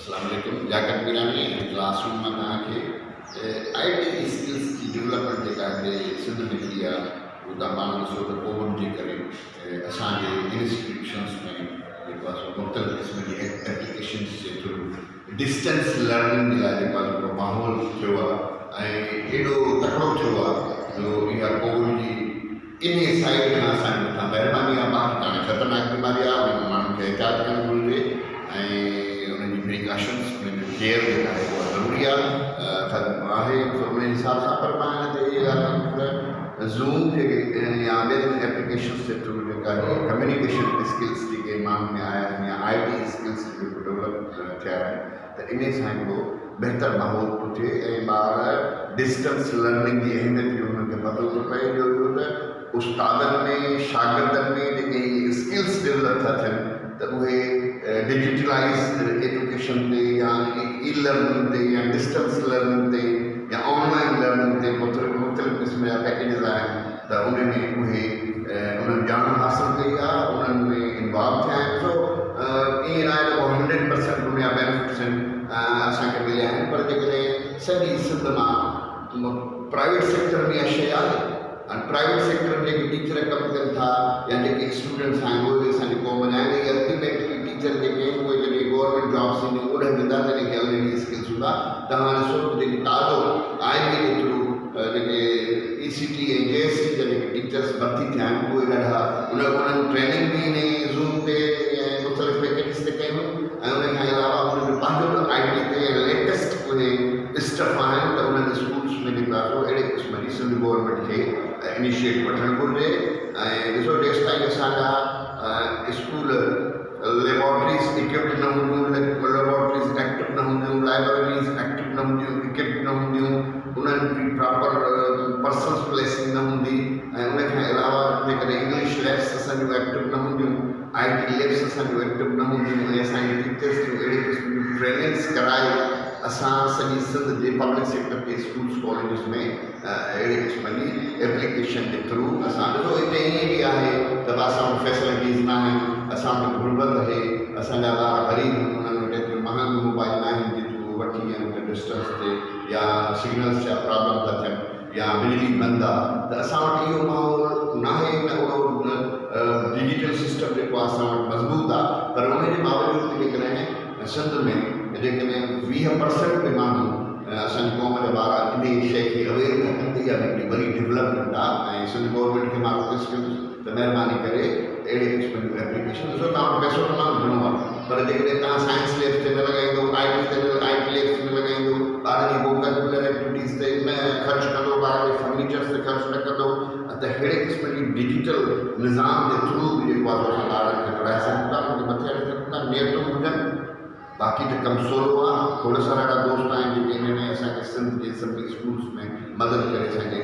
अस्सलाम वालेकुम। जाकत मीरानी क्लासरूम में तव्हांखे IT स्किल्स की डेवलपमेंट जेका हिते सिंध में थी आहे उहो तव्हां पाण ॾिसो त कोविड जे करे असांजे इंस्टीट्यूशंस में जेको आहे सो मुख़्तलिफ़ क़िस्म जी एप्लीकेशन्स जे थ्रू डिस्टेंस लर्निंग जे लाइ जेको आहे हिकिड़ो माहौल थियो आहे ऐं एॾो तकिड़ो थियो आहे जो इहा कोविड जी इन साइड खां असांजे मथां महिरबानी आहे। बाक़ी हाणे ख़तरनाक बीमारी आहे, उन माण्हुनि खे एहतियात करणु घुरिजे ऐं उन्हनि जी प्रिकॉशन्स उन्हनि जो केयर जेका आहे उहा ज़रूरी आहे तो उन हिसाब सां। पर मां हिन ते इहा ॻाल्हि ज़ूम जे या ॿियनि एप्लीकेशन्स जे थ्रू जेका कम्युनिकेशन स्किल्स जेके माण्हुनि में आया आहिनि या IT स्किल्स जेको डेवलप थिया आहिनि त इन सां हिकिड़ो बहितर माहौल थो थिए ऐं ॿार डिस्टेंस लर्निंग जी अहमियत जो उन्हनि खे पतो थो पए जो त उस्तादनि में शागिर्दनि में जेके स्किल्स डेवलप था थियनि त उहे डिजिटलाइज़ एजुकेशन ते या ई लर्निंग ते या डिस्टेंस लर्निंग ते या ऑनलाइन लर्निंग ते मुख़्तलिफ़ क़िस्म जा पैकेजिस आहिनि त उन में उहे उन्हनि ॼाण हासिलु कई आहे, उन्हनि में इन्वॉल्व थिया आहिनि। सो ईअं न आहे त उहो 100% उन जा बेनिफिट्स असांखे मिलिया आहिनि, पर जेकॾहिं सॼी सिंध मां प्राइवेट सेक्टर में इहा शइ आहे ऐं प्राइवेट सेक्टर में जेके टीचर कमु कनि था या जेके स्टूडेंट्स आहिनि उहे असांजी क़ौम जा आहिनि। अल्टीमेटली टीचर जेके आहिनि उहे जॾहिं गवर्नमेंट जॉब्स ईंदियूं ओॾे वेंदा तॾहिं खे ऑलरेडी स्किल्स हूंदा। तव्हां ॾिसो जेके ताज़ो IB जे थ्रू जेके ECT ऐं JSC जा जेके टीचर्स भर्ती थिया आहिनि उहे ॾाढा उन्हनि ट्रेनिंग बि इन ज़ूम ते ऐं मुख़्तलिफ़ पैकेजिस ते कयूं ऐं उन खां अलावा उन्हनि जो पंहिंजो IT ते लेटेस्ट उहे स्टफ आहिनि त उन्हनि स्कूल्स में जेका अहिड़े क़िस्म जी सिंध गवर्नमेंट खे इनिशिएट वठणु घुरिजे। ऐं ॾिसो जेसि ताईं असांजा स्कूल लेबोरेटरीज़ इक्विप्ड न हूंदियूं, लेबोरेटरीज़ एक्टिव न हूंदियूं, लाइब्रेरीज़ एक्टिव न हूंदियूं, इक्विप्ड न हूंदियूं, उन्हनि जी प्रॉपर पर्सनल प्लेसिंग न हूंदी ऐं उन खां अलावा जेकॾहिं इंग्लिश लैब्स असांजूं एक्टिव न हूंदियूं, IT लैब्स असांजूं एक्टिव न हूंदियूं ऐं असांजे टीचर्स जूं अहिड़े क़िस्म जूं ट्रेनिंग्स कराए असां सॼी सिंध जे पब्लिक सेक्टर के स्कूल्स कॉलेजिस में अहिड़े क़िस्म जी एप्लीकेशन जे थ्रू असां ॾिसो हिते ईअं बि आहे त असां वटि फैसिलिटीज़ न आहिनि, असां वटि गुरबत आहे, असांजा ॿार ग़रीब उन्हनि वटि एतिरियूं महांगियूं मोबाइल न आहिनि जेतिरियूं वठी वञनि डिस्टेंस ते या सिग्नल्स जा प्रॉब्लम था थियनि या बिजली बंदि आहे त असां वटि इहो माहौल न आहे न उहो डिजिटल सिस्टम जेको आहे असां वटि मज़बूत आहे। पर उनजे बावजूदि जेकॾहिं सिंध में जेकॾहिं 20% बि माण्हू असांजी क़ौम जा ॿार इन शइ खे अवेयर न कंदी आहे हिकिड़ी वॾी डेवलपमेंट आहे। ऐं सिंध गवर्नमेंट खे मां रिक्वेस्ट कंदुसि त महिरबानी करे अहिड़े क़िस्म जूं एप्लीकेशन ॾिसो तव्हां वटि पैसो तमामु घणो आहे, पर जेकॾहिं तव्हां साइंस लैब्स ते न लॻाईंदो, IT लैब्स ते न लॻाईंदो, ॿारनि जी वोकैबुलर एक्टिविटीज़ ते न ख़र्चु कंदो, ॿारनि जे फर्नीचर्स ते ख़र्चु न कंदो त अहिड़े क़िस्म जी डिजिटल निज़ाम जे थ्रू जेको आहे असां ॿारनि खे पढ़ाए सघूं था, उनखे मथे हणी सघूं था, नियतूं हुजनि। बाक़ी त कमु सवलो आहे। खोड़ सारा दोस्त आहिनि जेके इन में असांखे सिंध जे सभिनी स्कूल्स में मदद करे करे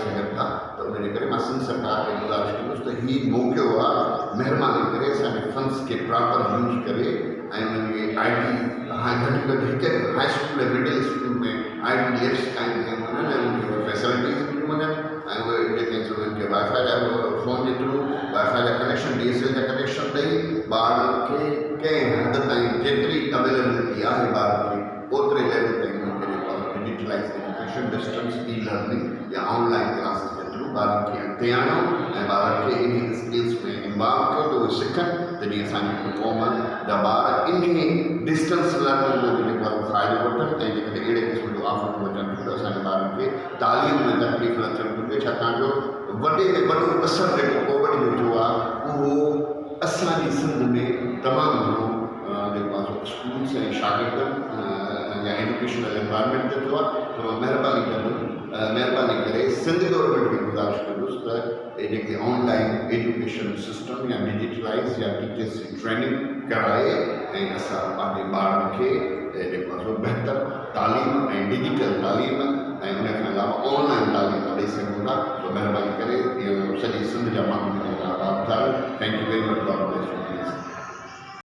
सघनि था। त उनजे करे मां सिंध सरकार खे गुज़ारिश कंदुसि त हीउ मौक़ो आहे, महिरबानी करे असांजे फंड्स खे प्रॉपर यूज़ करे ऐं उनखे IT घटि में घटि हिकु हाई स्कूल ऐं मिडिल स्कूल में IT लैब्स क़ाइमु कयूं वञनि ऐं उनखे फैसिलिटीज़ ॾिनियूं वञनि ऐं उहे जेके उन्हनि खे वाईफाई जा फ़ोन जे थ्रू वाईफाई जा कनेक्शन DSL जा कनेक्शन ॾेई ॿारनि खे कंहिं हद ताईं जेतिरी अवेलेबिलिटी आहे ॿारनि खे ओतिरे लेवल ताईं उन्हनि खे जेको आहे डिजिटलाइज़ एजुकेशन डिस्टेंस लर्निंग या ऑनलाइन क्लासिस जे थ्रू ॿारनि खे अॻिते आणो ऐं ॿारनि खे इन स्किल्स में इन्वॉल्व कयो त उहे सिखनि त जीअं असांजी क़ौम जा ॿार इन डिस्टेंस लर्निंग जो जेको आहे फ़ाइदो वठनि ऐं जेकॾहिं अहिड़े क़िस्म जो ऑफर वठनि त असांजे ॿारनि खे तालीम में तकलीफ़ न थियणु घुरिजे। छाकाणि जो वॾे में वॾो असरु जेको कोविड जो थियो आहे उहो असांजी सिंध में तमामु घणो जेको आहे स्कूल्स ऐं शागिर्दनि या एजुकेशनल एनवायरमेंट ते थियो आहे। त महिरबानी करे सिंध गवर्नमेंट खे गुज़ारिश कंदुसि त इहे जेके ऑनलाइन एजुकेशन सिस्टम या डिजिटलाइज़ या टीचर्स जी ट्रेनिंग कराए ऐं असां पंहिंजे ॿारनि खे जेको आहे बहितर तालीम ऐं डिजिटल तालीम ऐं उन खां अलावा ऑनलाइन तालीम ॾेई सघूं था। त महिरबानी करे इहो सॼी सिंध जा माण्हू थैंक यू वेरी मच।